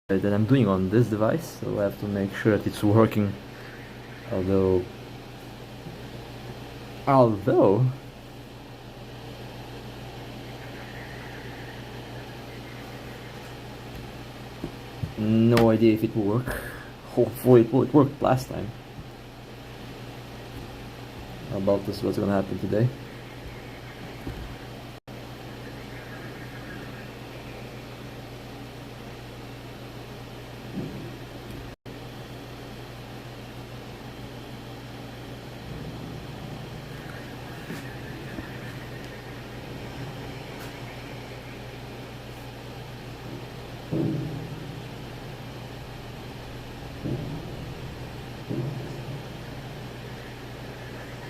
that I'm doing on this device, so I have to make sure that it's working. Although no idea if it will work. Hopefully it worked last time. About this, what's gonna happen today.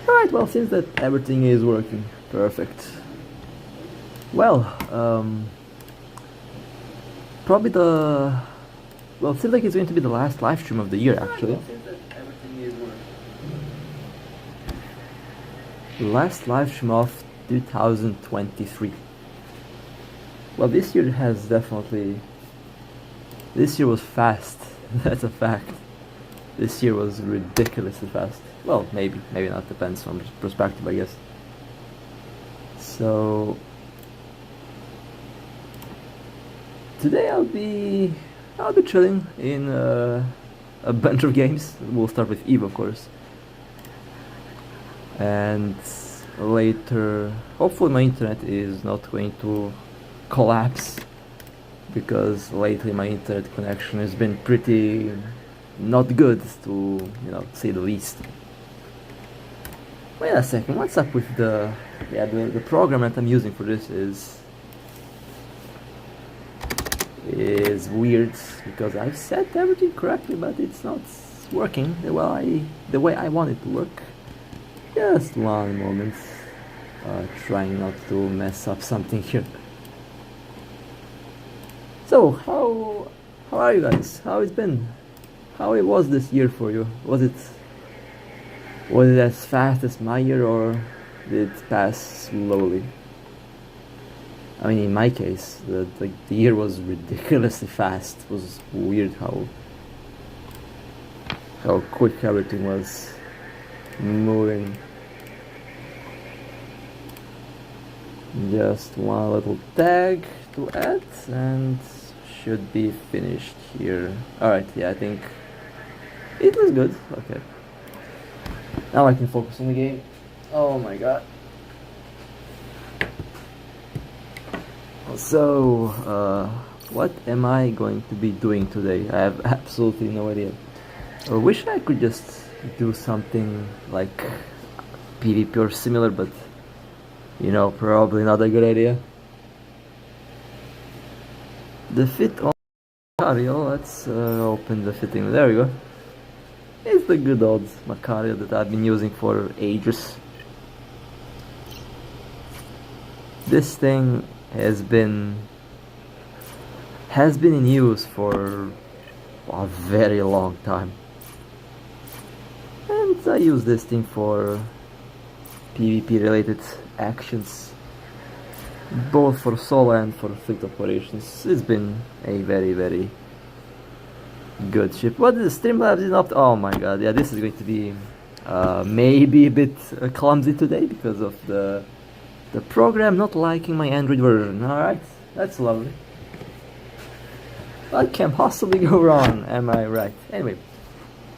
Alright, well, since that everything is working perfect. Well, probably well, it seems like it's going to be the last live stream of the year, actually. Last live stream of 2023. Well, this year has definitely... This year was fast, that's a fact. This year was ridiculously fast. Well, maybe not, depends on perspective, I guess. So... Today I'll be chilling in a bunch of games. We'll start with Eve, of course. And later, hopefully my internet is not going to collapse, because lately my internet connection has been pretty not good, to say the least. Wait a second, what's up with the program that I'm using for this is weird, because I've set everything correctly, but it's not working the way I want it to work. Just one moment, trying not to mess up something here. So, how are you guys? How it's been? How it was this year for you? Was it as fast as my year, or did it pass slowly? I mean, in my case, the year was ridiculously fast. It was weird how quick everything was moving. Just one little tag to add and should be finished here. Alright, yeah, I think it was good. Okay. Now I can focus on the game. Oh my god. So, what am I going to be doing today? I have absolutely no idea. I wish I could just do something like PvP or similar, but probably not a good idea. The fit on Macario, let's open the fitting. There we go. It's the good old Macario that I've been using for ages. This thing has been in use for a very long time, and I use this thing for PvP related actions, both for solo and for fleet operations. It's been a very, very good ship. What is Streamlabs is not? Oh my god, yeah, this is going to be maybe a bit clumsy today because of the program not liking my Android version. Alright, that's lovely. What can possibly go wrong, am I right? Anyway,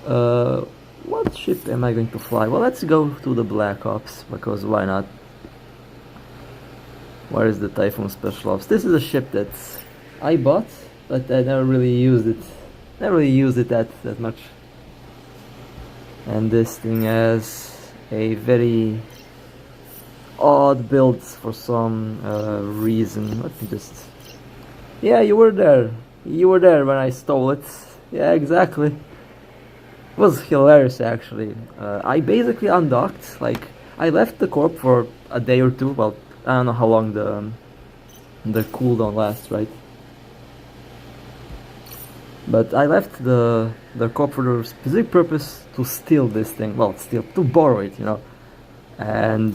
what ship am I going to fly? Well, let's go to the Black Ops, because why not? Where is the Typhoon Special Ops? This is a ship that I bought, but I never really used it. Never really used it that much. And this thing has a very odd build for some reason. Let me just... Yeah, you were there. You were there when I stole it. Yeah, exactly. It was hilarious, actually. I basically undocked. Like, I left the corp for a day or two. Well, I don't know how long the cooldown lasts, right? But I left the corp for the specific purpose to steal this thing. Well, to borrow it, And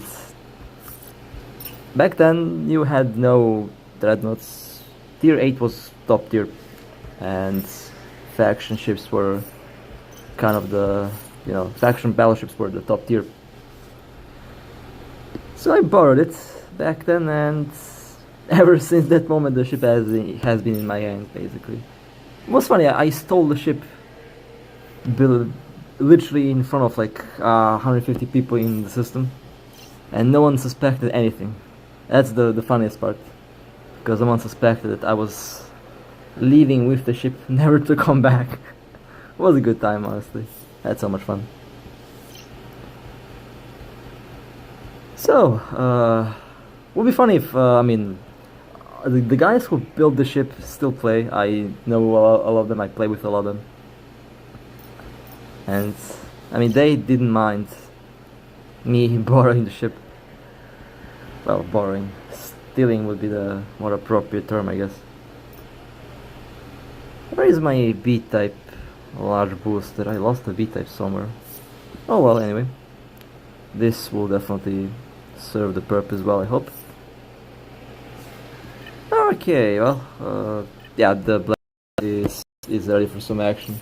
back then you had no dreadnoughts. Tier 8 was top tier. and faction ships were kind of the, faction battleships were the top tier. So I borrowed it back then, and ever since that moment the ship has been in my hands basically. It was funny, I stole the ship literally in front of like 150 people in the system, and no one suspected anything. That's the funniest part, because no one suspected that I was leaving with the ship, never to come back. It was a good time, honestly. I had so much fun. So, would be funny if, the guys who built the ship still play. I know a lot of them, I play with a lot of them. And, they didn't mind me borrowing the ship. Well, borrowing. Stealing would be the more appropriate term, I guess. Where is my B-type large booster? I lost the B-type somewhere. Oh well, anyway. This will definitely serve the purpose well, I hope. Okay, well, yeah, the black is ready for some action.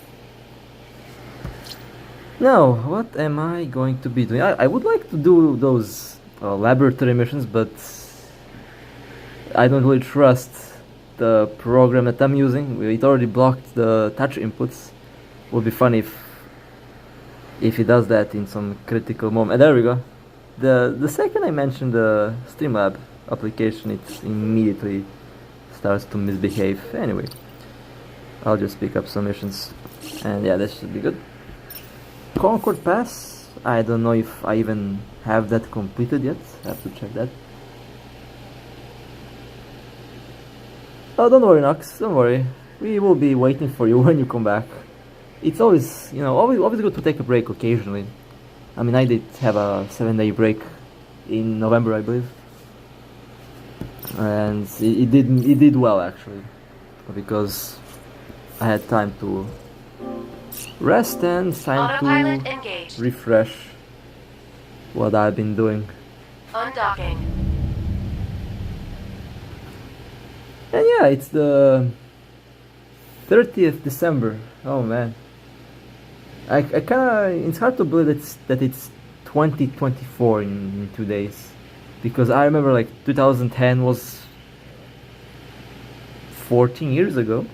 Now, what am I going to be doing? I would like to do those laboratory missions, but I don't really trust the program that I'm using. It already blocked the touch inputs. Would be funny if it does that in some critical moment. There we go. The second I mentioned the Streamlab application, it immediately starts to misbehave. Anyway, I'll just pick up some missions, and yeah, this should be good. Concord Pass, I don't know if I even have that completed yet. I have to check that. Oh, don't worry, Nox, don't worry. We will be waiting for you when you come back. It's always, always good to take a break occasionally. I did have a 7-day break in November, I believe. And it did well, actually. Because I had time to rest and time to engaged. Refresh what I've been doing. Undocking. And yeah, it's the 30th December. Oh man. I kinda, it's hard to believe that it's 2024 in 2 days. Because I remember like 2010 was 14 years ago.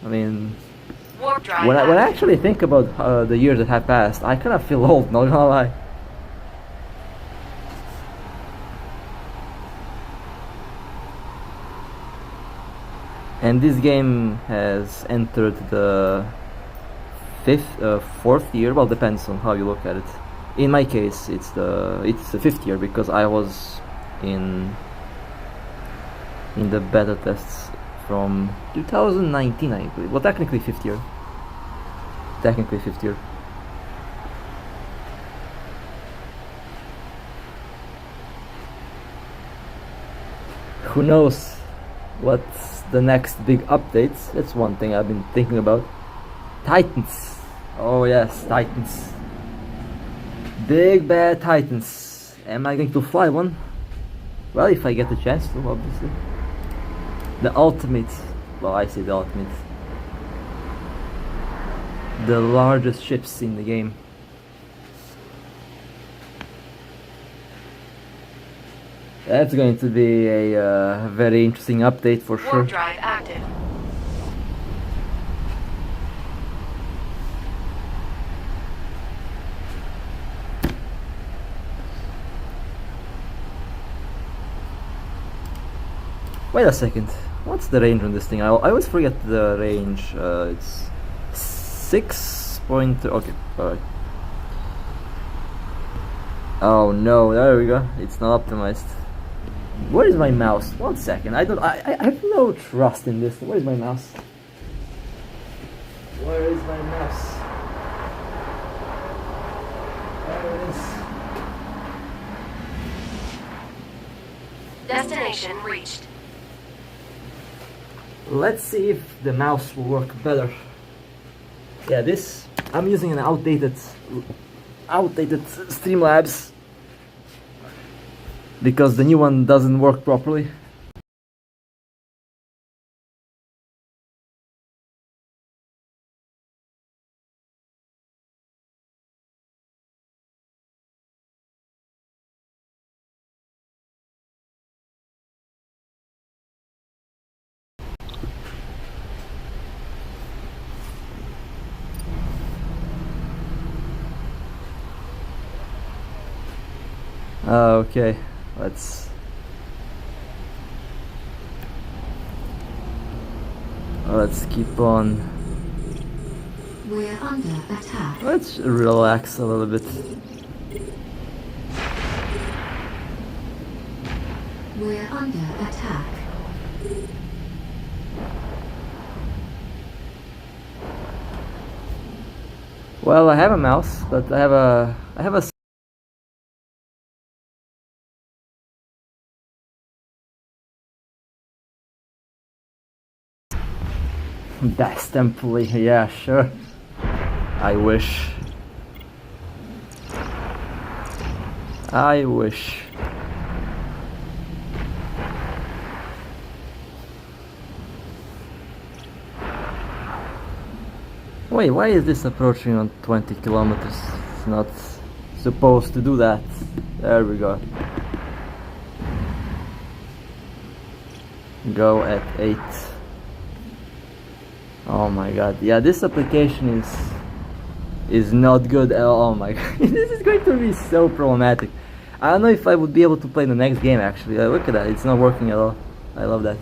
Warp drive when I actually think about the years that have passed, I kinda feel old, not gonna lie. And this game has entered the fourth year. Well, depends on how you look at it. In my case, it's the 5th year, because I was in the beta tests from 2019, I believe. Well, technically 5th year. Technically 5th year. Who knows what's the next big updates? That's one thing I've been thinking about. Titans. Oh yes, Titans. Big bad Titans. Am I going to fly one? Well, if I get the chance to, obviously. The ultimate. Well, I say the ultimate. The largest ships in the game. That's going to be a very interesting update for sure. Warp drive active. Wait a second. What's the range on this thing? I always forget the range. It's 6 point. Okay, alright. Oh no, there we go. It's not optimized. Where is my mouse? 1 second. I have no trust in this. Where is my mouse? Where is my mouse? There it is. Destination reached. Let's see if the mouse will work better. Yeah, this, I'm using an outdated Streamlabs because the new one doesn't work properly. Okay, let's keep on. We're under attack. Let's relax a little bit. We're under attack. Well, I have a mouse, but I have a Dice temple, yeah, sure. I wish. I wish. Wait, why is this approaching on 20 kilometers? It's not supposed to do that. There we go. Go at 8. Oh my god. Yeah, this application is not good at all. Oh my god. This is going to be so problematic. I don't know if I would be able to play the next game actually. Look at that. It's not working at all. I love that.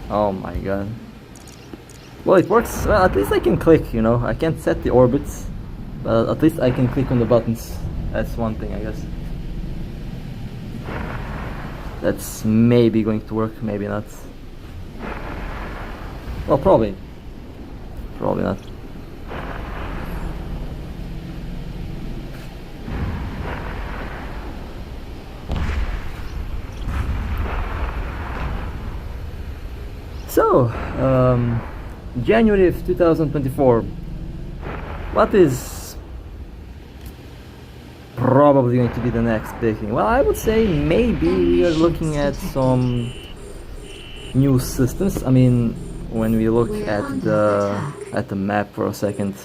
Oh my god. Well, it works. Well, at least I can click, you know. I can't set the orbits, but at least I can click on the buttons. That's one thing, I guess. That's maybe going to work, maybe not. Well, probably. Probably not. So, January of 2024. What is probably going to be the next big thing? Well, I would say maybe we are looking at some new systems. I mean, when we look at the map for a second,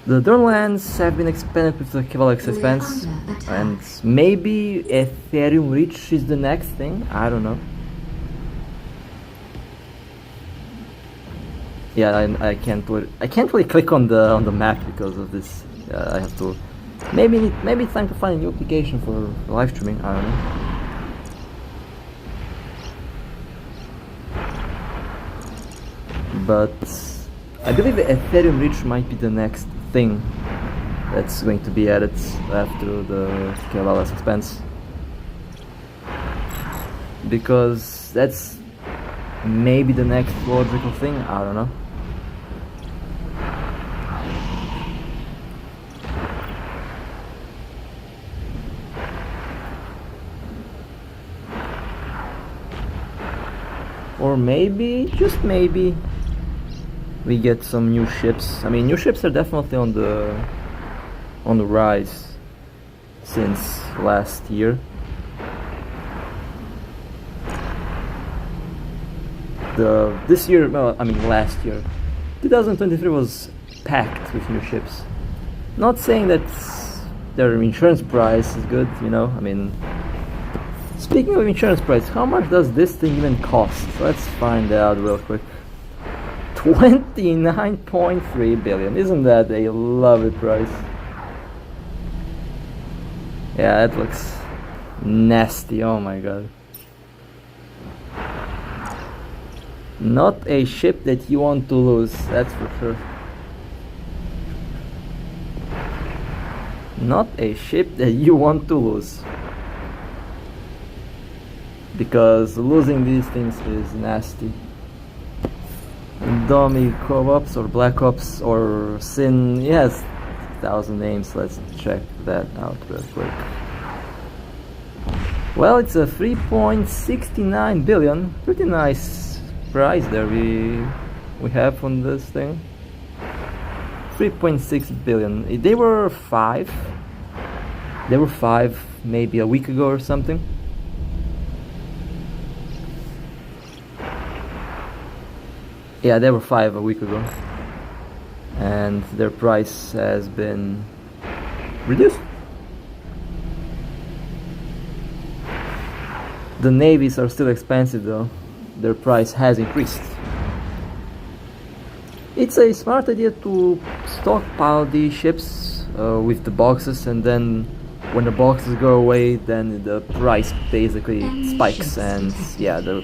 the Dornlands have been expanded with the Capsuleers expanse, and maybe Ethereum Reach is the next thing. I don't know. Yeah, I can't really click on the map because of this. I have to. Maybe it's time to find a new application for live streaming. I don't know. But I believe the Ethereum Reach might be the next thing that's going to be added after the Capsuleers expanse, because that's maybe the next logical thing. I don't know. Or maybe, just maybe, we get some new ships. I mean, new ships are definitely on the rise since last year. This year, well, I mean last year, 2023 was packed with new ships. Not saying that their insurance price is good, you know. I mean, speaking of insurance price, how much does this thing even cost? Let's find out real quick. 29.3 billion. Isn't that a lovely price? Yeah, that looks nasty. Oh my god. Not a ship that you want to lose, that's for sure. Not a ship that you want to lose. Because losing these things is nasty. Dummy Co-ops or Black Ops or Sin, yes, 1,000 names. Let's check that out real quick. Well, it's a 3.69 billion. Pretty nice price there we have on this thing. 3.6 billion. They were 5. They were 5 maybe a week ago or something. Yeah, they were 5 a week ago, and their price has been reduced. The navies are still expensive though. Their price has increased. It's a smart idea to stockpile the ships with the boxes, and then when the boxes go away, then the price basically spikes, and yeah, the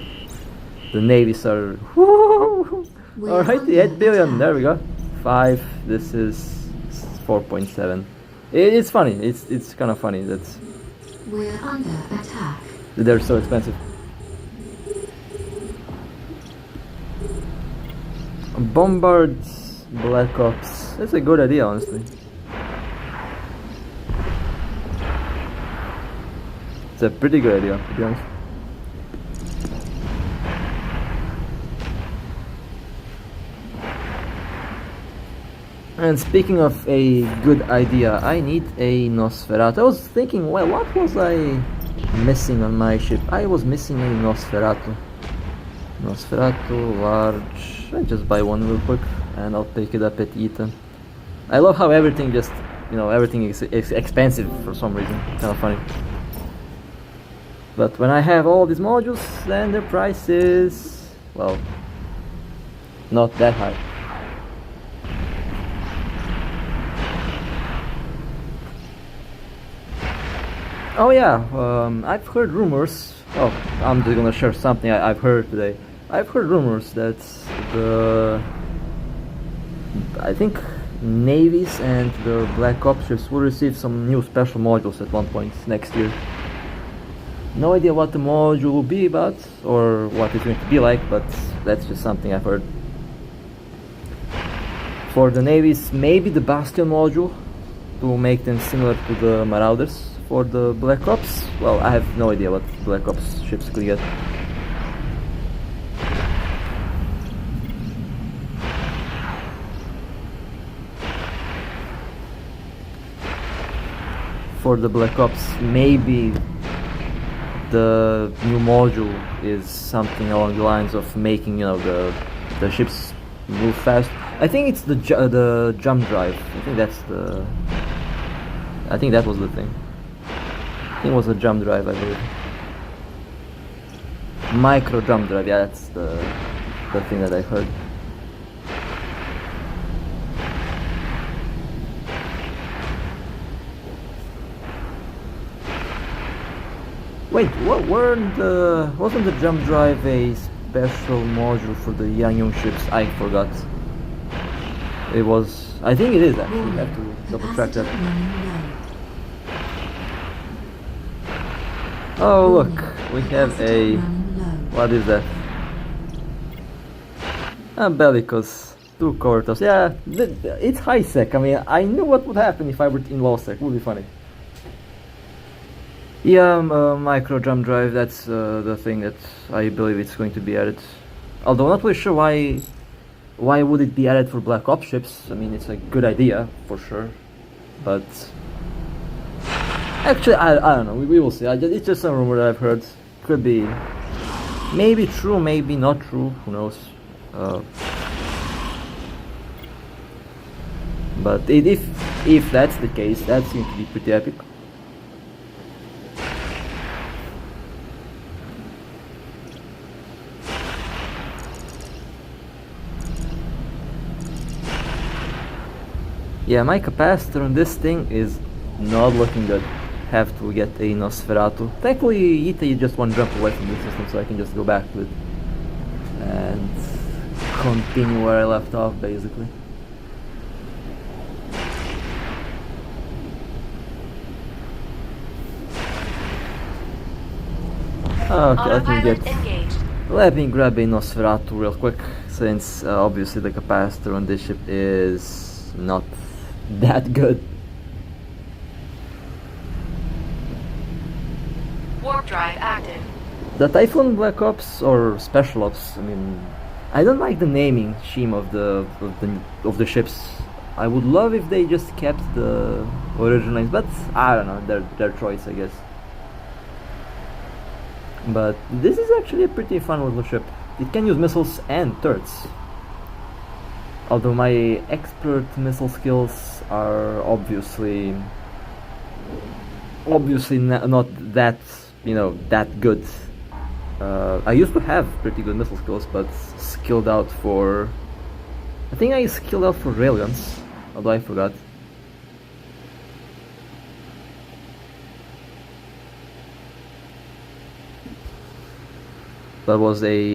navies are. All right, the 8 billion. There we go. 5. This is 4.7. It's funny. It's kind of funny that We're under attack. they're so expensive. Bombard Black Ops. That's a good idea, honestly. It's a pretty good idea, to be honest. And speaking of a good idea, I need a Nosferatu. I was thinking, well, what was I missing on my ship? I was missing a Nosferatu. Nosferatu, large. I just buy one real quick, and I'll pick it up at yeeting. I love how everything just, everything is expensive for some reason. Kind of funny. But when I have all these modules, then the price is, well, not that high. Oh yeah, I've heard rumors. Oh, I'm just gonna share something I've heard today. I've heard rumors that I think navies and the Black Ops ships will receive some new special modules at one point next year. No idea what the module will be about or what it's going to be like, but that's just something I've heard. For the navies, maybe the Bastion module to make them similar to the Marauders. For the Black Ops, well, I have no idea what Black Ops ships could get. For the Black Ops, maybe the new module is something along the lines of making, the ships move fast. I think it's the jump drive. I think that was the thing. I think it was a jump drive, I believe. Micro jump drive, yeah, that's the thing that I heard. Wait, wasn't the jump drive a special module for the Yangyoung ships? I forgot. It was. I think it is actually. I have to double check that. Oh look, we have a. What is that? A Bellicose. 2 Cortos. Yeah, it's high sec. I mean, I knew what would happen if I were in low sec. It would be funny. Yeah, micro jump drive, that's the thing that I believe it's going to be added. Although I'm not really sure why would it be added for Black Ops ships. I mean, it's a good idea, for sure. But actually, I don't know, we will see. It's just a rumor that I've heard. Could be maybe true, maybe not true, who knows. But if that's the case, that's going to be pretty epic. Yeah, my capacitor on this thing is not looking good. Have to get a Nosferatu. Thankfully, Ita is just one jump away from the system, so I can just go back to it and continue where I left off, basically. Okay, let me grab a Nosferatu real quick, since obviously the capacitor on this ship is not that good. Warp drive active. The Typhoon Black Ops or Special Ops, I mean, I don't like the naming scheme of the ships. I would love if they just kept the original names, but I don't know, their choice, I guess. But this is actually a pretty fun little ship. It can use missiles and turrets. Although my expert missile skills are obviously not that, that good. I used to have pretty good missile skills, but skilled out for I think I skilled out for railguns, although I forgot. That was a...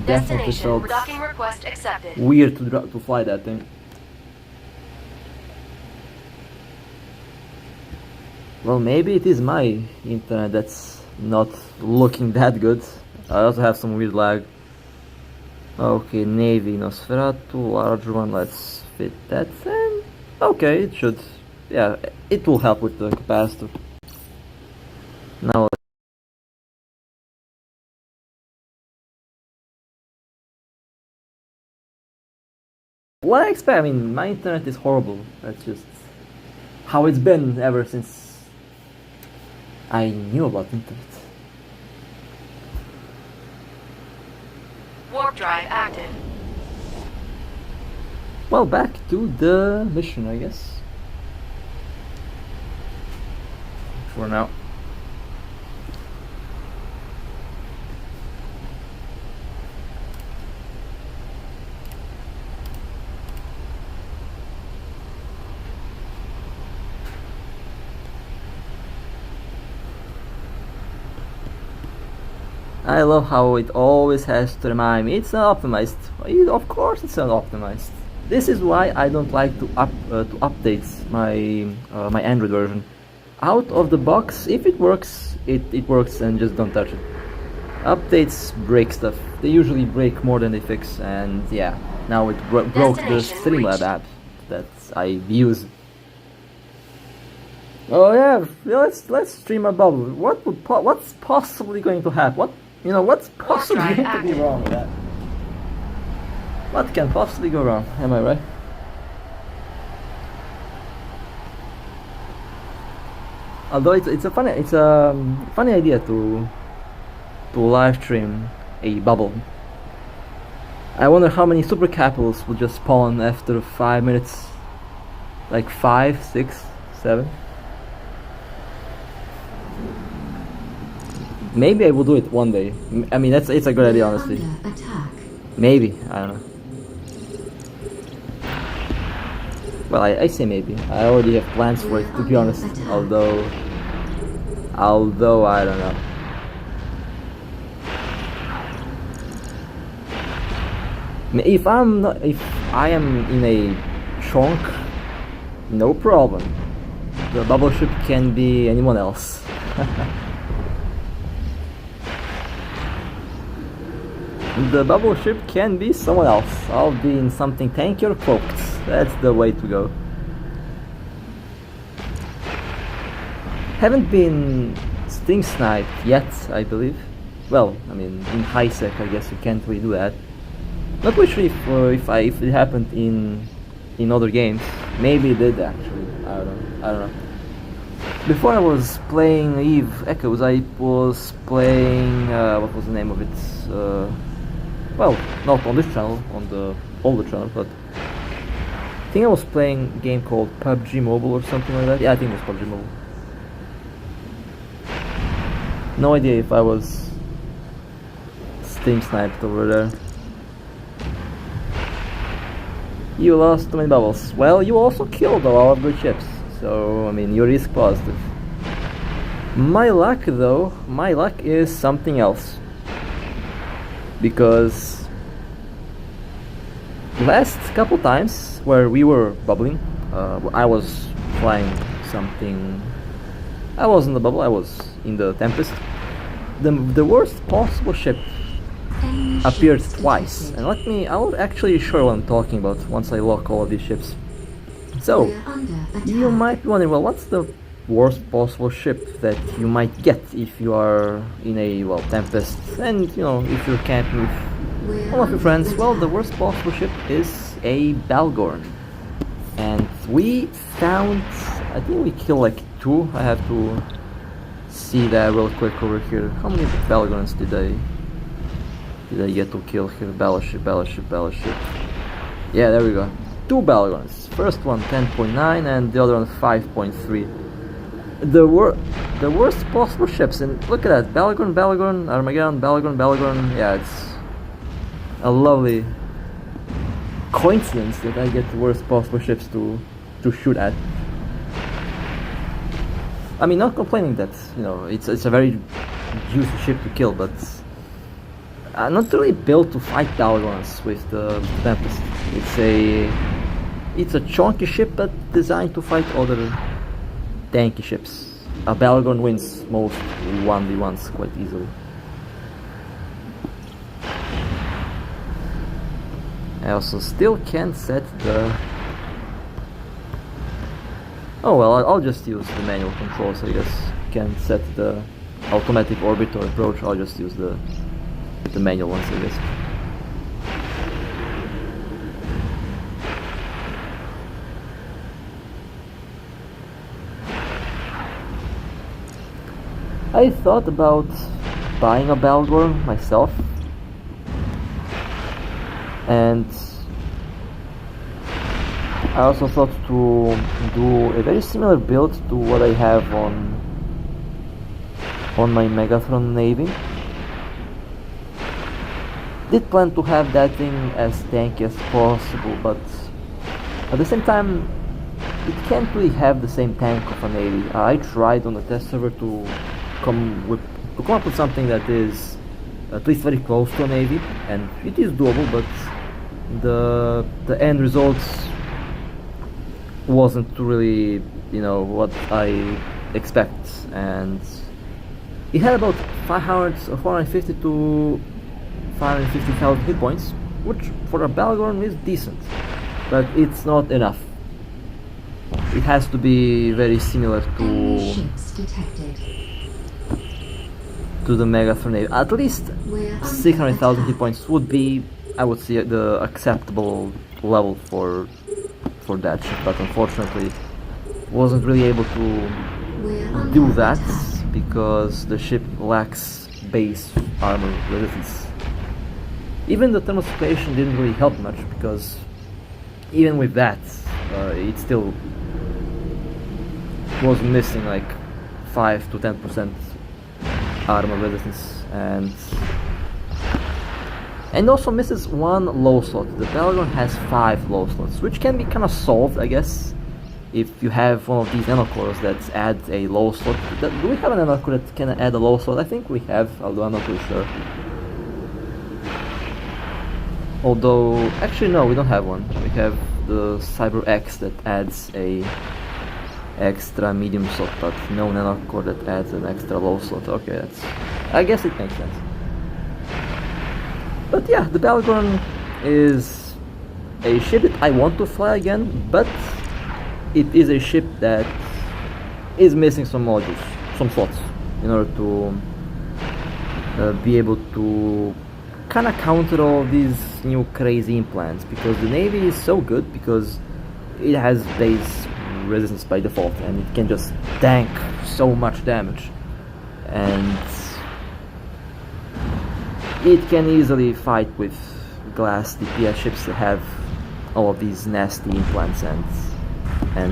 Definitely Destination felt docking request accepted. weird to fly that thing. Well, maybe it is my internet that's not looking that good. I also have some weird lag. Okay, Navy Nosferatu, large one, let's fit that in. Okay, it should. Yeah, it will help with the capacitor. Now. What I expect? I mean, my internet is horrible. That's just how it's been ever since I knew about internet. Warp drive active. Well, back to the mission, I guess. For now. I love how it always has to remind me it's not optimized. Of course it's not optimized. This is why I don't like to update my Android version. Out of the box, if it works, it works, and just don't touch it. Updates break stuff. They usually break more than they fix, and yeah, now it broke the Destination Streamlab reached. app that I use. Oh yeah, let's stream a bubble. What's possibly going to happen? What's possibly drive going to be active. wrong with that? What can possibly go wrong? Am I right? Although it's a funny idea to live stream a bubble. I wonder how many super capitals will just spawn after 5 minutes. Like 5, 6, 7. Maybe I will do it one day. I mean, it's a good idea, honestly. Under attack. Maybe, I don't know. Well, I say maybe. I already have plans for it, to be honest. Although I don't know. If I am in a chunk, no problem. The bubble ship can be anyone else. The bubble ship can be someone else. I'll be in something tanky or cloaked. That's the way to go. Haven't been sting sniped yet, I believe. Well, I mean, in high sec, I guess you can't really do that. Not really sure if it happened in other games. Maybe it did actually. I don't know. Before I was playing Eve Echoes, I was playing what was the name of it? Well, not on this channel, on the older channel, but I think I was playing a game called PUBG Mobile or something like that. Yeah, I think it was PUBG Mobile. No idea if I was sting sniped over there. You lost too many bubbles. Well, you also killed a lot of good ships, so I mean, you risk positive. My luck though, my luck is something else. Because last couple times where we were bubbling, I was flying something. I was in the bubble. I was in the Tempest. The worst possible ship appeared twice, and I'll actually show what I'm talking about once I lock all of these ships. So you might be wondering, well, what's the worst possible ship that you might get if you are in a Tempest, and if you're camping with We're Hello, my friends. under Well, the attack. worst possible ship is a Balgorn. And we found, I think we killed like 2. I have to see that real quick over here. How many Balgorns did I get to kill here? Battleship. Yeah, there we go. 2 Balgorns. First one 10.9 and the other one 5.3. The worst possible ships, and look at that. Balgorn, Armageddon, Balgorn. Yeah, it's a lovely coincidence that I get the worst possible ships to shoot at. I mean, not complaining that, you know, it's a very juicy ship to kill, but I'm not really built to fight Balgorns with the Tempest. It's a chunky ship, but designed to fight other tanky ships. A Balgorn wins most 1v1s quite easily. I also still can't set the... Oh well, I'll just use the manual controls, I guess. Can't set the automatic orbit or approach, I'll just use the manual ones, I guess. I thought about buying a Balgorn myself, and I also thought to do a very similar build to what I have on my Megatron Navy. Did plan to have that thing as tanky as possible, but at the same time it can't really have the same tank of a Navy. I tried on the test server to come up with something that is at least very close to a Navy, and it is doable, but the end results wasn't really, you know, what I expect, and it had about 450 to 550,000 hit points, which for a Balgorn is decent, but it's not enough. It has to be very similar Enemy ships detected. to the Megatron Navy. At least We're under 600,000 hit attack. points would be, I would say, the acceptable level for that ship, but unfortunately wasn't really able to We're under do that attack. because the ship lacks base armor resistance. Even the thermal suppression didn't really help much, because even with that it still was missing like 5 to 10% armor resistance, and also misses 1 low slot. The Balgorn has 5 low slots, which can be kind of solved, I guess, if you have one of these nanocores that adds a low slot. Do we have an nanocore that can add a low slot? I think we have, although I'm not really sure. Although, actually no, we don't have one. We have the Cyber X that adds a extra medium slot, but no nanocore that adds an extra low slot. Okay, I guess it makes sense. But yeah, the Balgorn is a ship that I want to fly again, but it is a ship that is missing some modules, some slots, in order to be able to kind of counter all these new crazy implants, because the Navy is so good because it has base resistance by default and it can just tank so much damage, and it can easily fight with glass DPS ships that have all of these nasty implants and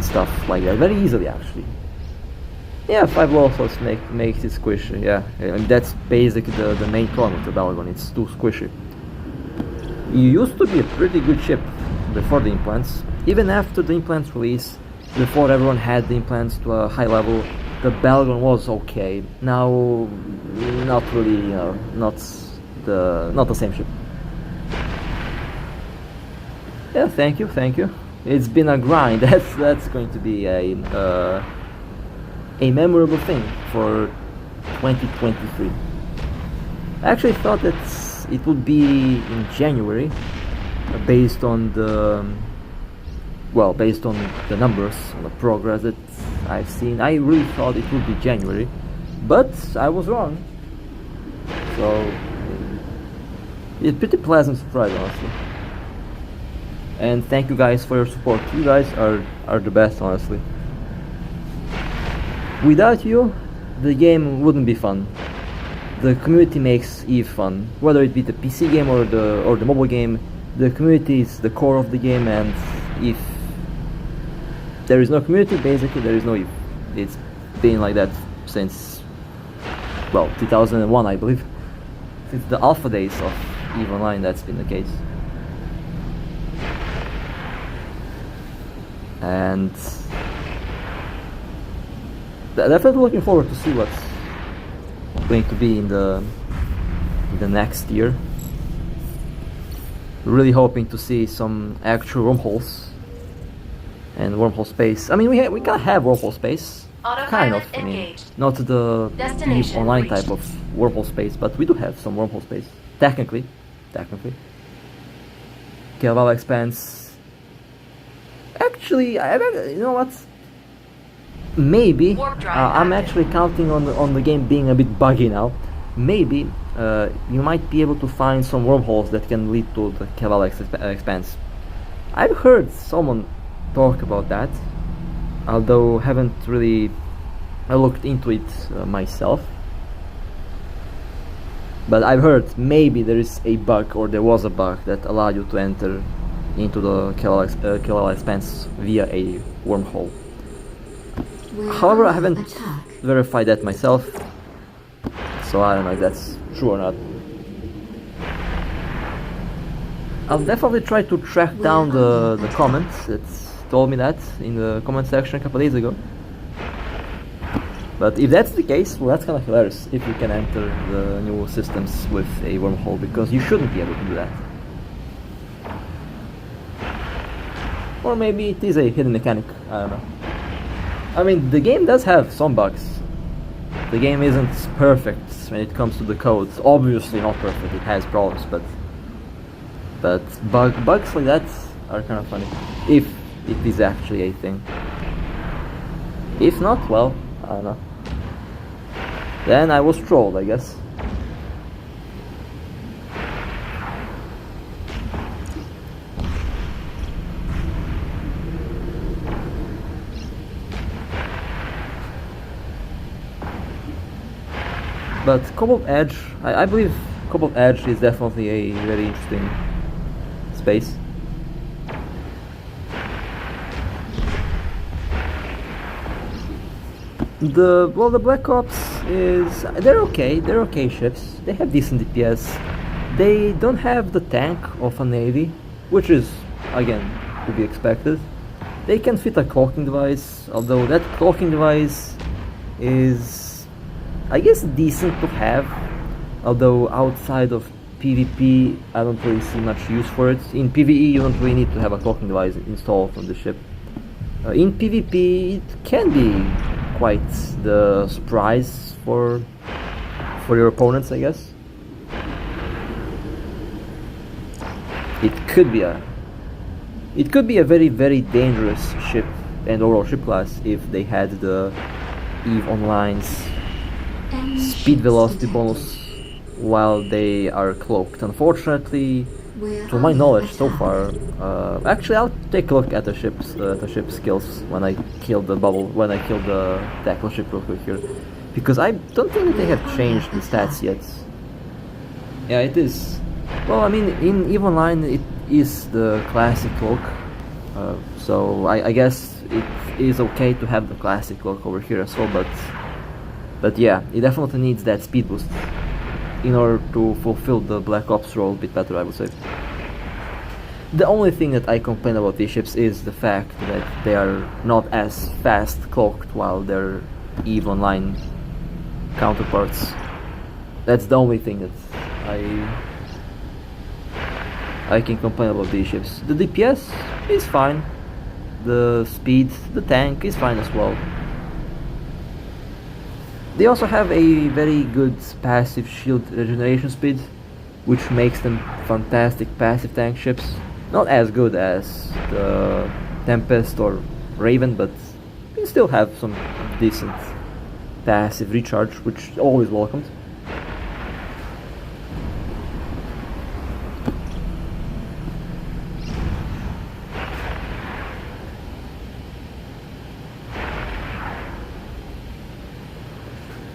stuff like that very easily, actually. Yeah, 5 low slots makes it squishy. Yeah, I mean, that's basically the main problem with the Balgorn. It's too squishy. It used to be a pretty good ship before the implants. Even after the implants release, before everyone had the implants to a high level, the Balgorn was okay. Now, not really, you know, not the same ship. Yeah, thank you. It's been a grind. That's going to be a memorable thing for 2023. I actually thought that it would be in January, based on the numbers, on the progress that I've seen. I really thought it would be January, but I was wrong. So It's pretty pleasant surprise, honestly. And thank you guys for your support. You guys are the best, honestly. Without you, the game wouldn't be fun. The community makes EVE fun. Whether it be the PC game or the mobile game, the community is the core of the game, and if there is no community, basically there is no EVE. It's been like that since, well, 2001, I believe. Since the alpha days of EVE Online, that's been the case. And definitely looking forward to see what's going to be in the next year. Really hoping to see some actual wormholes and wormhole space. I mean, we kind of have wormhole space, kind of. I mean, not the EVE Online type of wormhole space, but we do have some wormhole space. Technically. Kill expanse. Actually, you know what? Maybe I'm actually counting on the game being a bit buggy now. Maybe you might be able to find some wormholes that can lead to the Keval expanse. I've heard someone talk about that, although haven't really looked into it myself. But I've heard maybe there is a bug, or there was a bug that allowed you to enter into the Keval expanse via a wormhole. However, I haven't verified that myself, so I don't know if that's true or not. I'll definitely try to track down the comments that told me that in the comment section a couple days ago. But if that's the case, well, that's kind of hilarious if you can enter the new systems with a wormhole, because you shouldn't be able to do that. Or maybe it is a hidden mechanic, I don't know. I mean, the game does have some bugs. The game isn't perfect when it comes to the code. Obviously not perfect, it has problems, but bugs like that are kind of funny. If it is actually a thing. If not, well, I don't know. Then I was trolled, I guess. But Cobalt Edge, I believe Cobalt Edge is definitely a very interesting space. The Black Ops is, they're okay ships. They have decent DPS. They don't have the tank of a navy, which is again to be expected. They can fit a cloaking device, although that cloaking device is, I guess, decent to have, although outside of PvP I don't really see much use for it. In PvE you don't really need to have a cloaking device installed on the ship. In PvP it can be quite the surprise for your opponents, I guess. It could be a very, very dangerous ship and overall ship class if they had the EVE Online's speed velocity bonus while they are cloaked. Unfortunately, to my knowledge so far, actually I'll take a look at the ship's skills when I kill the tackle ship real quick here, because I don't think that they have changed the stats yet. Yeah, it is. Well, I mean, in EVE Online it is the classic cloak, so I guess it is okay to have the classic cloak over here as well, but yeah, it definitely needs that speed boost in order to fulfill the Black Ops role a bit better, I would say. The only thing that I complain about these ships is the fact that they are not as fast cloaked while their EVE Online counterparts. That's the only thing that I can complain about these ships. The DPS is fine, the speed, the tank is fine as well. They also have a very good passive shield regeneration speed, which makes them fantastic passive tank ships. Not as good as the Tempest or Raven, but they still have some decent passive recharge, which is always welcomed.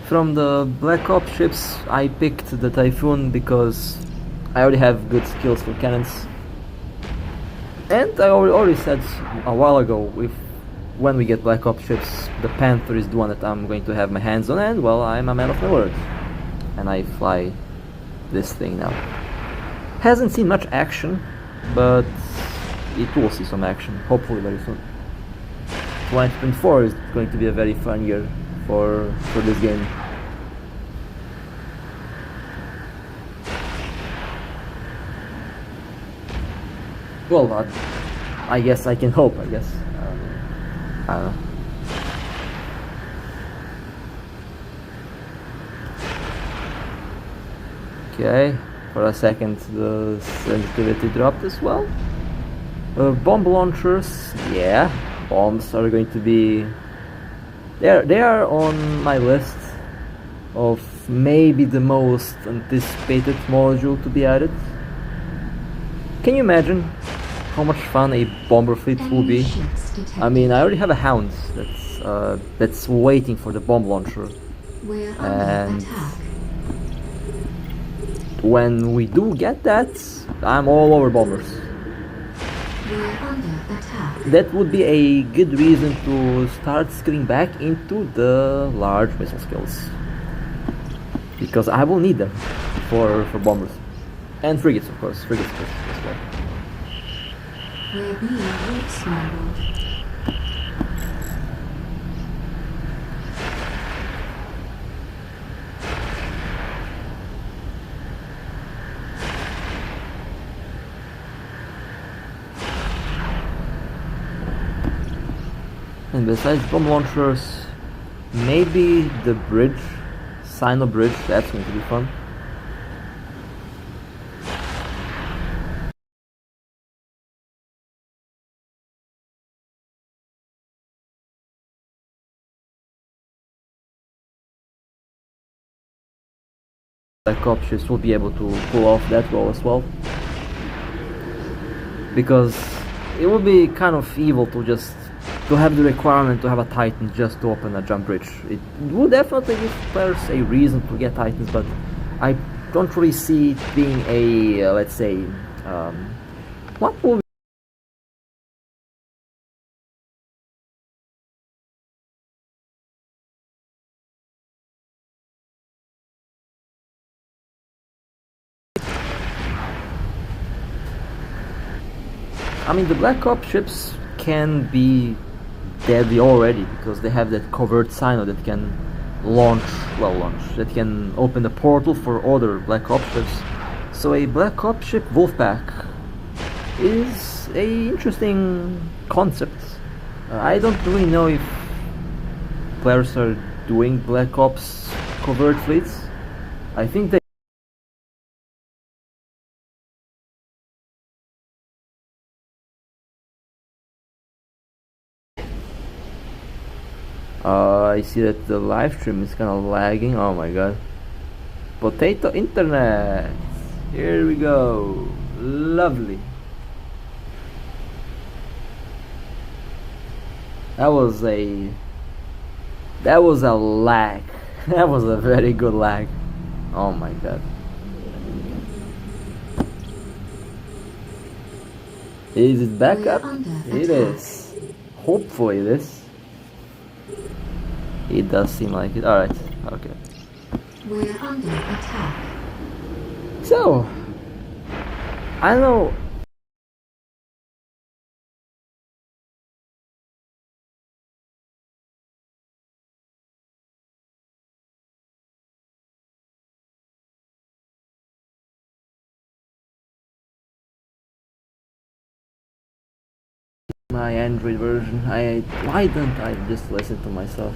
From the Black Ops ships, I picked the Typhoon because I already have good skills for cannons. And I already said a while ago, when we get Black Ops ships, the Panther is the one that I'm going to have my hands on, and well, I'm a man of my word. And I fly this thing now. Hasn't seen much action, but it will see some action, hopefully very soon. 2024 is going to be a very fun year for this game. Well, I guess I can hope, I guess. I don't know. Okay, for a second the sensitivity dropped as well. Bomb launchers, yeah, bombs are going to be... They are on my list of maybe the most anticipated module to be added. Can you imagine how much fun a bomber fleet will be? I mean, I already have a Hound that's waiting for the bomb launcher, and when we do get that, I'm all over bombers. That would be a good reason to start scaling back into the large missile skills, because I will need them for bombers and frigates, of course, frigates as well. We're being route smuggled. And besides bomb launchers, maybe the bridge, Sino bridge, that's going to be fun. Black Ops ships will be able to pull off that role as well, because it would be kind of evil to have the requirement to have a Titan just to open a jump bridge. It would definitely give players a reason to get Titans, but I don't really see it being a, let's say, what will I mean, the Black Ops ships can be deadly already because they have that covert Sino that can that can open the portal for other Black Ops ships. So a Black Ops ship Wolfpack is a interesting concept. I don't really know if players are doing Black Ops covert fleets. I think they I see that the live stream is kind of lagging. Oh my god. Potato internet. Here we go. Lovely. That was a lag. That was a very good lag. Oh my god. Is it back up? It is. Hopefully it is. It does seem like it. Alright, okay. We're under attack. So, I don't know. My Android version. Why don't I just listen to myself?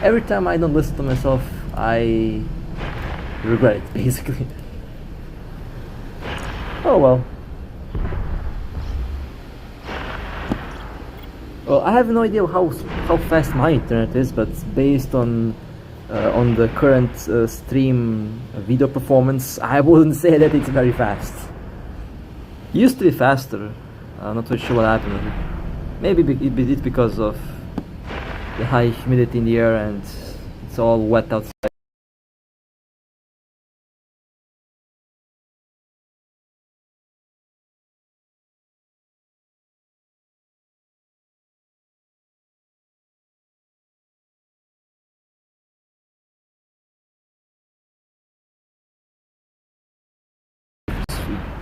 Every time I don't listen to myself, I regret it, basically. Oh well. Well, I have no idea how fast my internet is, but based on the current stream video performance, I wouldn't say that it's very fast. Used to be faster. I'm not really sure what happened with it. Maybe it's because of the high humidity in the air and It's all wet outside.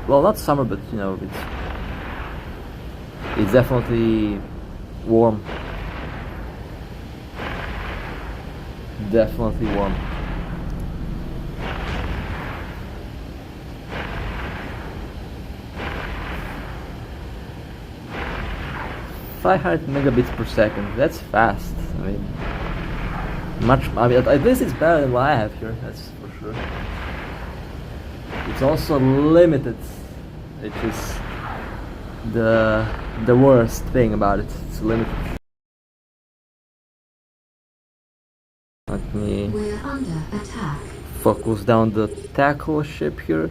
Well, not summer, but you know, it's definitely warm. Definitely warm. 500 megabits per second. That's fast. I mean, at least it's better than what I have here. That's for sure. It's also limited, which is the worst thing about it. It's limited. Let me We're under attack. focus down the tackle ship here.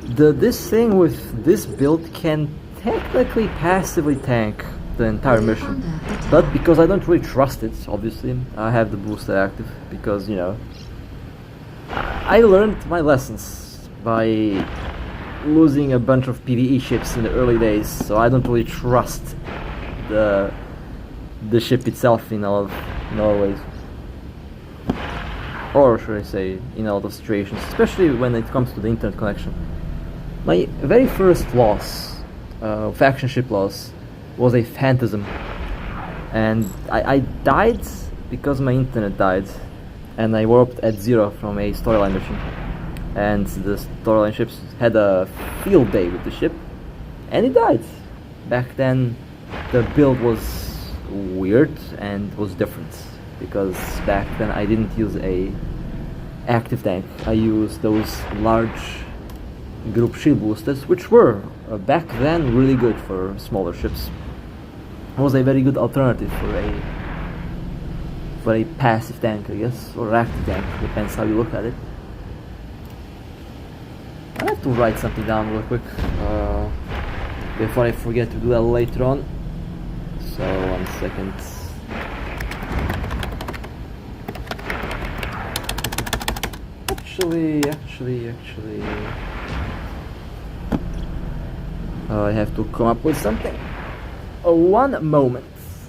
This thing with this build can technically passively tank the entire mission, but because I don't really trust it, obviously I have the booster active because, you know, I learned my lessons by losing a bunch of PvE ships in the early days, so I don't really trust the ship itself in all ways, or should I say in all the situations, especially when it comes to the internet connection. My very first loss, faction ship loss, was a phantasm, and I died because my internet died, and I warped at 0 from a storyline mission, and the storyline ships had a field day with the ship, and it died. Back then the build was weird and was different, because back then I didn't use a active tank. I used those large group shield boosters, which were back then really good for smaller ships. It was a very good alternative for a passive tank, I guess, or active tank, depends how you look at it. I have to write something down real quick before I forget to do that later on. So 1 second. Actually, I have to come up with something. 1 moment.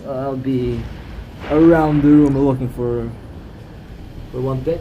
I'll be around the room looking for one thing.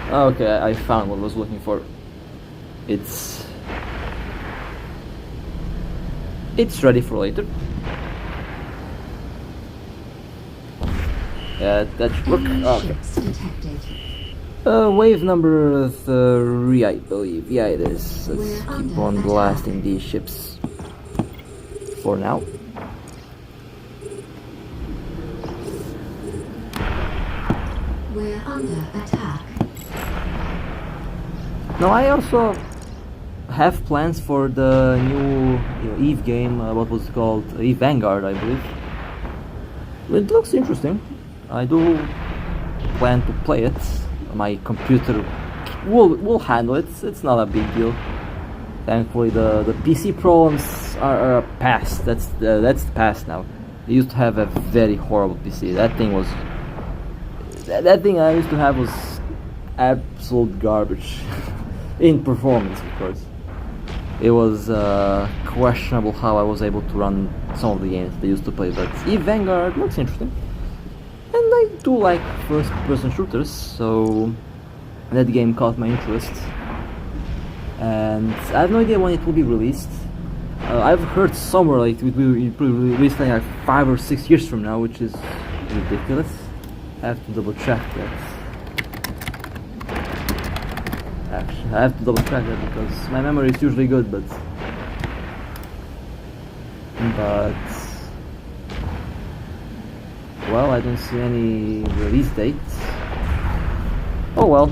Okay, I found what I was looking for. It's ready for later. That should work. Okay. Wave number 3, I believe. Yeah, it is. Let's keep on blasting these ships for now. We're under attack. Now I also have plans for the new EVE game, what was it called? EVE Vanguard, I believe. It looks interesting. I do plan to play it. My computer will handle it. It's not a big deal. Thankfully, the PC problems are past. That's the past now. I used to have a very horrible PC. That thing I used to have was absolute garbage. In performance, of course. It was questionable how I was able to run some of the games they used to play, but EVE Vanguard looks interesting. And I do like first-person shooters, so that game caught my interest. And I have no idea when it will be released. I've heard somewhere like it will be released like 5 or 6 years from now, which is ridiculous. I have to double check that. Actually, I have to double check that because my memory is usually good, but well, I don't see any release date. Oh well,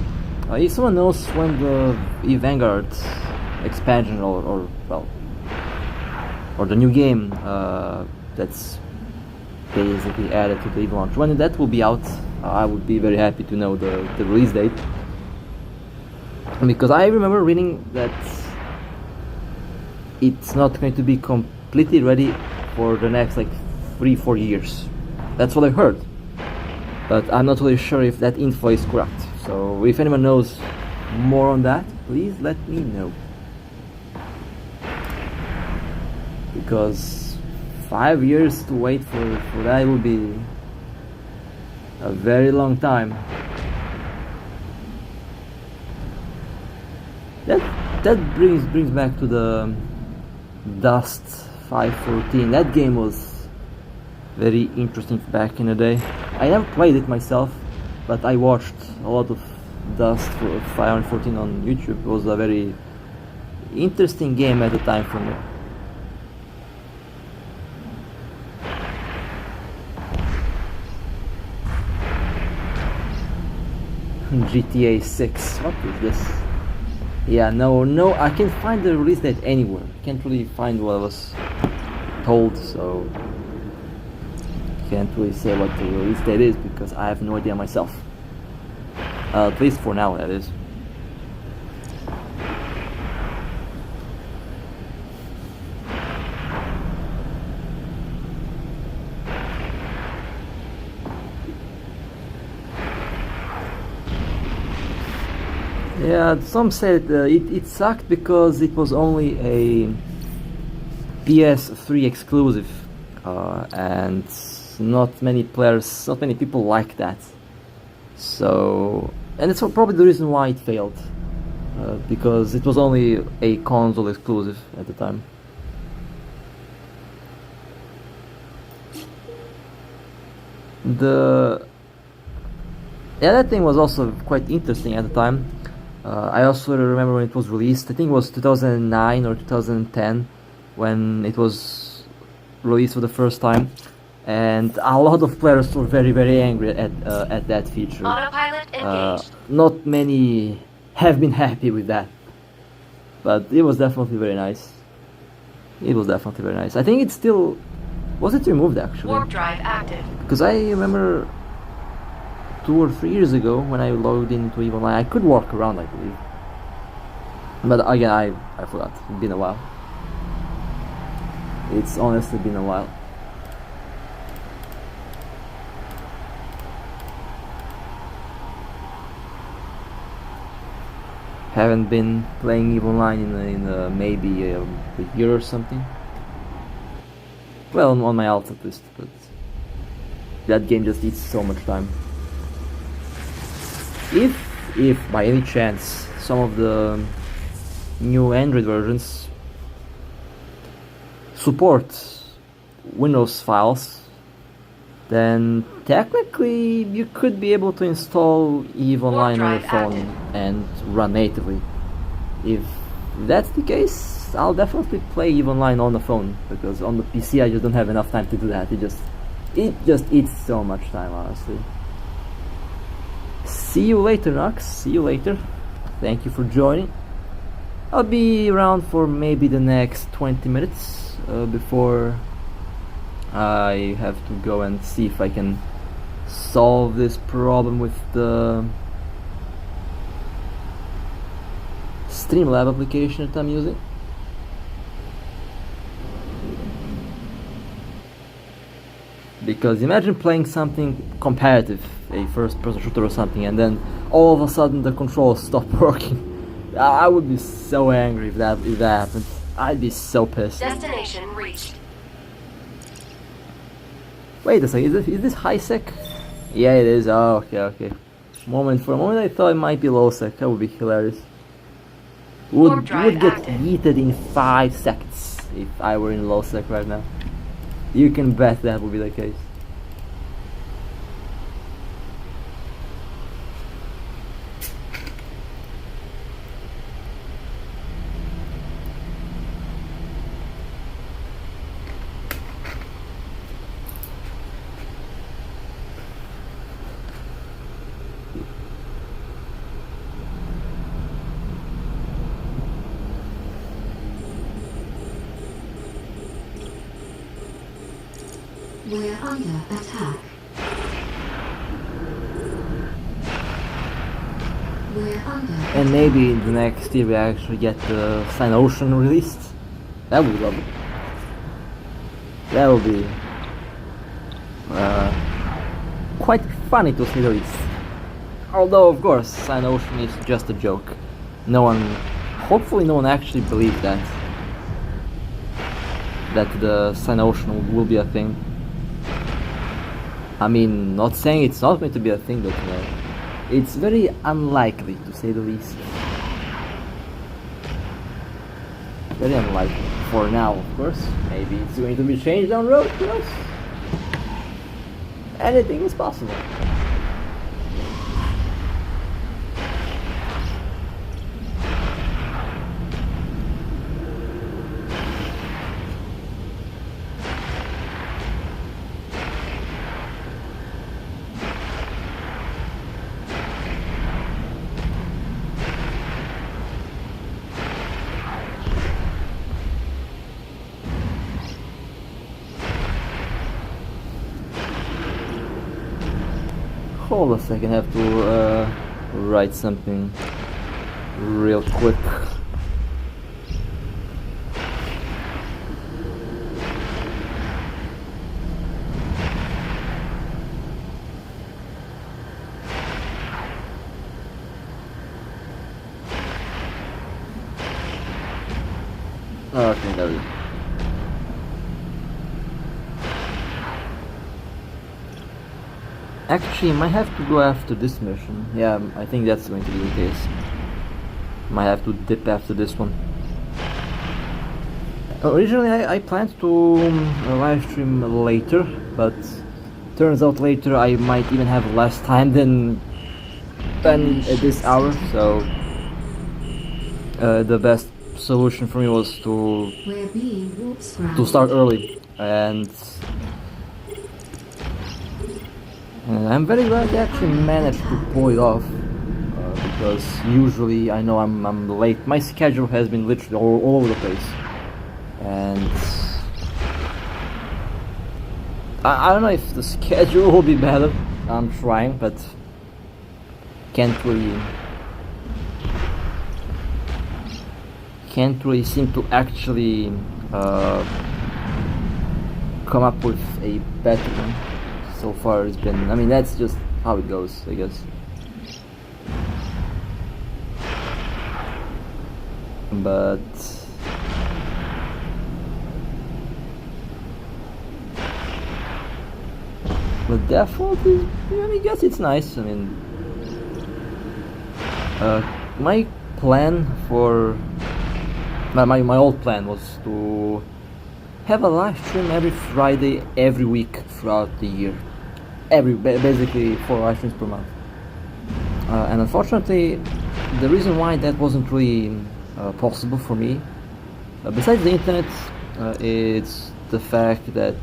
if someone knows when the Vanguard expansion or the new game that's basically added to the EVE launch, when that will be out, I would be very happy to know the release date. Because I remember reading that it's not going to be completely ready for the next like 3-4 years. That's what I heard, but I'm not really sure if that info is correct. So if anyone knows more on that, please let me know, because 5 years to wait for that will be a very long time. That brings back to the Dust 514. That game was very interesting back in the day. I never played it myself, but I watched a lot of Dust 514 on YouTube. It was a very interesting game at the time for me. GTA 6. What is this? Yeah, no, I can't find the release date anywhere. Can't really find what I was told, so can't really say what the release date is because I have no idea myself. At least for now, that is. Yeah, some said it sucked because it was only a PS3 exclusive, and not many people like that. So, and it's probably the reason why it failed, because it was only a console exclusive at the time. That thing was also quite interesting at the time. I also remember when it was released. I think it was 2009 or 2010 when it was released for the first time, and a lot of players were very angry at that feature. Autopilot engaged. Not many have been happy with that, but it was definitely very nice. I think it's still... Was it removed actually? Warp drive active. Because I remember 2 or 3 years ago when I logged into EVE Online, I could walk around, I believe. But again, I forgot. It's been a while. It's honestly been a while. Haven't been playing EVE Online in maybe a year or something. Well, on my alt at least, but that game just eats so much time. If by any chance some of the new Android versions support Windows files, then technically you could be able to install EVE Online on your phone and run natively. If that's the case, I'll definitely play EVE Online on the phone, because on the PC I just don't have enough time to do that. It just eats so much time, honestly. See you later, Nox. See you later. Thank you for joining. I'll be around for maybe the next 20 minutes before I have to go and see if I can solve this problem with the Streamlab application that I'm using. Because imagine playing something competitive, a first-person shooter or something, and then all of a sudden the controls stop working. I would be so angry if that happened. I'd be so pissed. Destination reached. Wait a second, is this high sec? Yeah, it is. Oh, okay. For a moment I thought it might be low sec. That would be hilarious. Would get yeeted in 5 seconds if I were in low sec right now. You can bet that would be the case. We're under attack. We're under And maybe in the next year we actually get the Sign Ocean released. That would be lovely. That would be quite funny to say the least. Although, of course, Sign Ocean is just a joke. Hopefully no one actually believed that the Sign Ocean will be a thing. I mean, not saying it's not going to be a thing, but it's very unlikely, to say the least. Very unlikely. For now, of course. Maybe it's going to be changed down the road, who knows? Anything is possible. Hold a second, I have to write something real quick. Okay, there we go. Actually, might have to go after this mission. Yeah, I think that's going to be the case. Might have to dip after this one. Originally, I planned to live stream later, but turns out later I might even have less time than at this hour. So the best solution for me was to start early, and I'm very glad I actually managed to pull it off, because usually I know I'm late. My schedule has been literally all over the place, and I don't know if the schedule will be better. I'm trying, but can't really seem to actually come up with a better one. So far it's been, I mean, that's just how it goes, I guess. But the default is, I guess it's nice. I mean, my plan for my old plan was to have a live stream every Friday, every week throughout the year. Basically 4 live streams per month. And unfortunately, the reason why that wasn't really possible for me, besides the internet, it's the fact that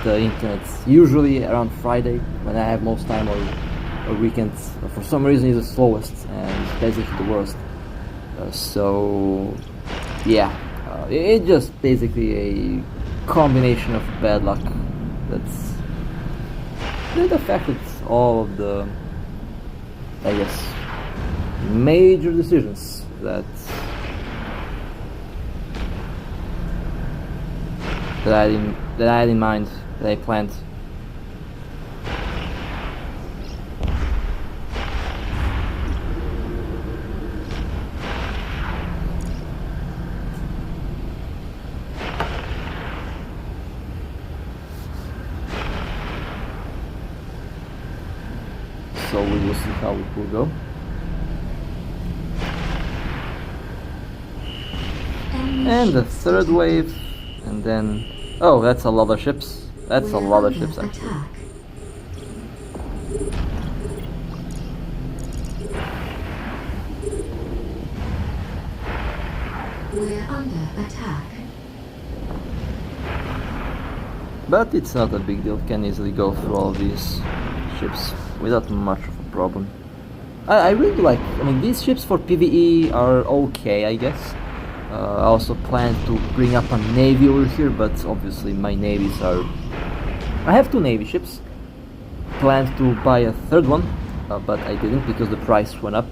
the internet's usually around Friday when I have most time, or weekends, for some reason is the slowest and it's basically the worst. So yeah, it's just basically a combination of bad luck that's the fact that all of the, I guess, major decisions that I had in mind, that I planned. So we will see how it will go. And the third wave, and then, oh, that's a lot of ships. That's a lot of ships actually. We're under attack. But it's not a big deal, can easily go through all these ships without much of a problem. I really like, I mean, these ships for PvE are okay, I guess. I also plan to bring up a navy over here, but obviously my navies are I have 2 navy ships. Planned to buy a third one, but I didn't because the price went up.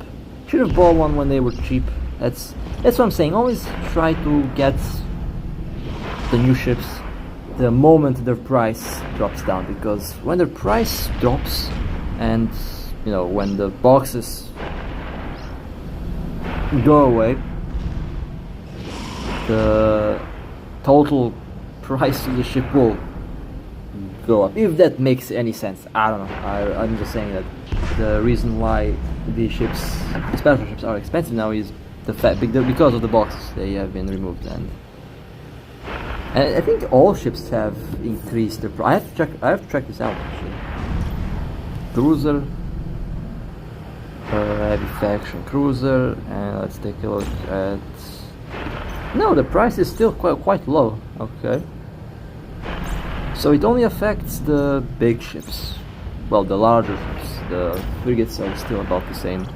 Should have bought one when they were cheap. That's what I'm saying. Always try to get the new ships the moment their price drops down, because when their price drops, and you know, when the boxes go away, the total price of the ship will go up. If that makes any sense, I don't know. I'm just saying that the reason why these ships, special ships, are expensive now is the fact because of the boxes they have been removed, and I think all ships have increased their price. I have to check this out actually. Cruiser, heavy faction cruiser, and let's take a look at. No, the price is still quite low. Okay. So it only affects the big ships. Well, the larger ships. The frigates are still about the same.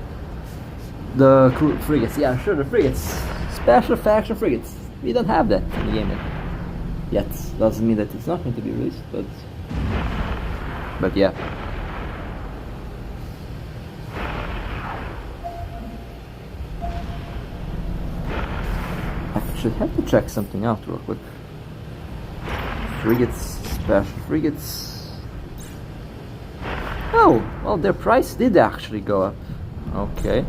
The frigates, yeah, sure, the frigates. Special faction frigates. We don't have that in the game yet. Doesn't mean that it's not going to be released, but yeah. I should have to check something out real quick. Frigates, special frigates. Oh, well, their price did actually go up. Okay,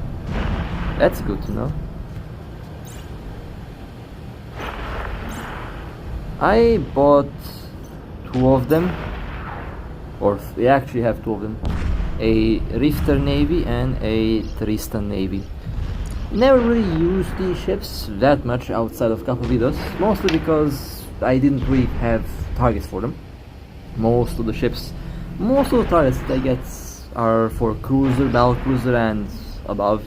that's good to know. I bought 2 of them, or we actually have 2 of them. A Rifter Navy and a Tristan Navy. Never really used these ships that much outside of a couple videos, mostly because I didn't really have targets for them. Most of the targets that I get are for cruiser, battle cruiser, and above,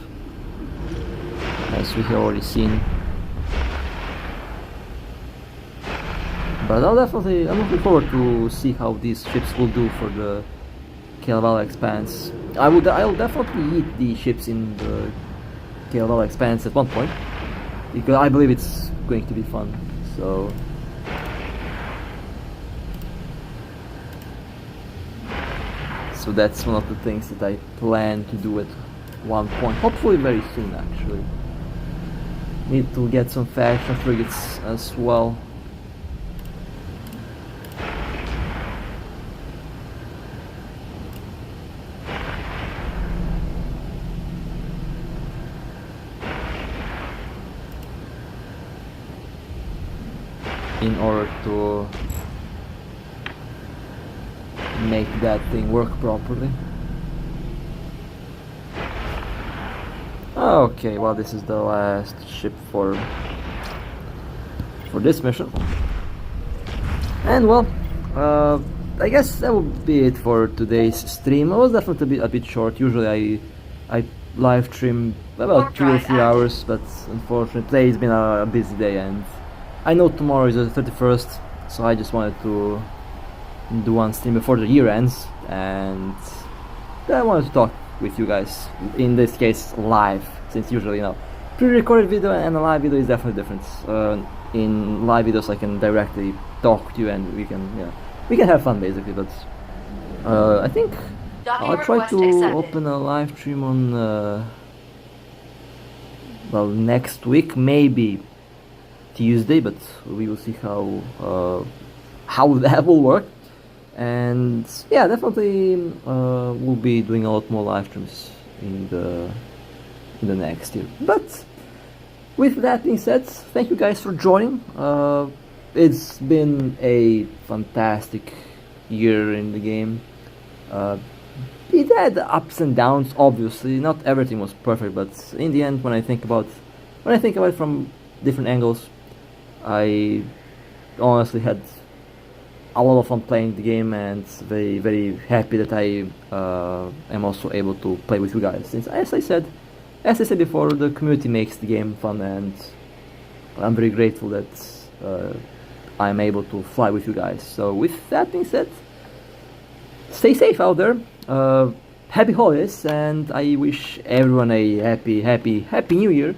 as we have already seen. But I'm looking forward to see how these ships will do for the Kalevala Expanse. I'll definitely eat the ships in the Kalevala Expanse at one point, because I believe it's going to be fun. So that's one of the things that I plan to do at one point, hopefully very soon actually. Need to get some faction frigates as well. In order to make that thing work properly. Okay, well, this is the last ship for this mission, and well, I guess that will be it for today's stream. It was definitely a bit short. Usually I live stream about 2 or 3 hours, but unfortunately today has been a busy day, and I know tomorrow is the 31st, so I just wanted to do one stream before the year ends, and I wanted to talk with you guys, in this case live, since usually, you know, pre-recorded video and a live video is definitely different. In live videos I can directly talk to you and we can have fun basically, but I think I'll try to open a live stream on well, next week, maybe Tuesday, but we will see how that will work. And yeah, definitely we'll be doing a lot more live streams in the next year. But with that being said, thank you guys for joining. It's been a fantastic year in the game. It had ups and downs, obviously. Not everything was perfect, but in the end, when I think about it from different angles, I honestly had a lot of fun playing the game, and very, very happy that I am also able to play with you guys. Since, as I said before, the community makes the game fun, and I'm very grateful that I'm able to fly with you guys. So with that being said, stay safe out there. Happy holidays, and I wish everyone a happy New Year.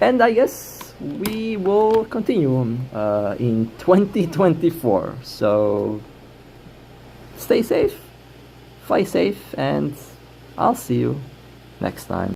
And I guess we will continue in 2024. So stay safe, fly safe, and I'll see you next time.